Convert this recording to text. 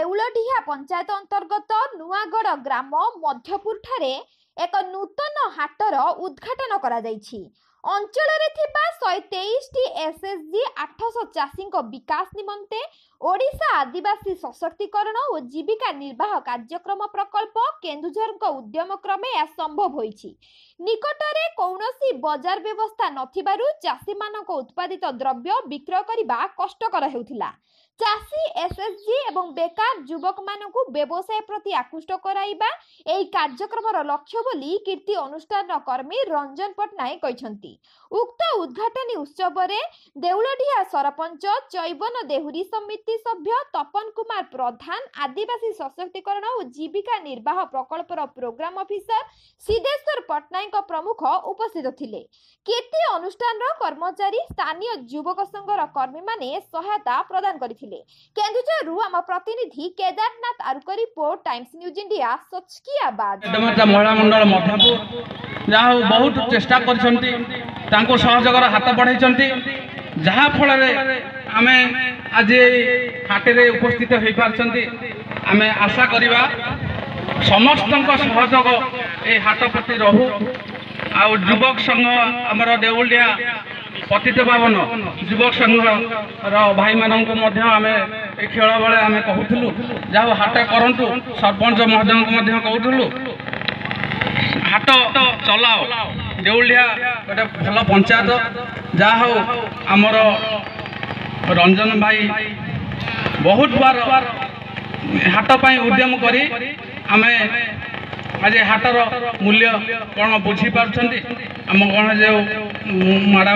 देउलडिहा पंचायत अंतर्गत नुआगढ़ ग्राम मध्यपुर ठारे एक नूतन हाटर उद्घाटन करा जायछि। अंचल रे थिबा 123 एसएसजी 800 चाषी विकास निमंते ओडिशा आदिवासी सशक्तिकरण और जीविका निर्वाह कार्यक्रम प्रकल्प केन्दुझर उद्यम क्रमे यह संभव होइछि। निकटरे कौनसी बजार व्यवस्था नथिबारु चाषी मानक उत्पादित द्रव्य विक्रय करिबा कष्टकर हेउथिला। चाषी एसएसजी एवं बेकार युवक मानकु व्यवसाय प्रति आकृष्ट कराइबा एई कार्यक्रमर लक्ष्य बोली कीर्ति अनुष्ठान कर्मी रंजन पटनायक कहिसंती। उक्त उद्घाटनी उत्सव रे देउलडिहा सरपंच चैबन देहुरी समिति सभ्य तपन कुमार प्रधान, आदिवासी सशक्तिकरण और जीविका निर्वाह प्रकल्पर प्रोग्राम ऑफिसर सिद्धेश्वर पटनायक प्रमुख उपस्थित थिले। कीर्ति अनुष्ठान कर्मचारी स्थानीय युवक संघर कर्मी माने सहायता प्रदान करिथिले। केन्दुझरु आम प्रतिनिधि केदारनाथ आरुक रिपोर्ट, टाइम्स न्यूज इंडिया, सचकियाबाद। महिला मंडल मध्यपुर जहाँ बहुत चेष्टा करछंती, तांको सहयोगर हाथ बढ़ाई, जहाँ फल आम आज हाटे उपस्थित हो पार्छंती। आम आशा करिबा समस्त सहयोग ए हाट प्रति रहू। आ युवक संघ आमर देउलडिहा पतित पावन युवक संघ भाई मानक खेल बेले आम कहूलु जहाँ हाट करूँ, सरपंच महोदय कहूलु हाट चलाओ। देउलडिहा गोटे भल पंचायत, जहाँ हो आमर रंजन भाई बहुत बार हाट पाई उद्यम करी आमे आज हाटर मूल्य कौन बुझी पार्छंती। आम कौन जो मैडम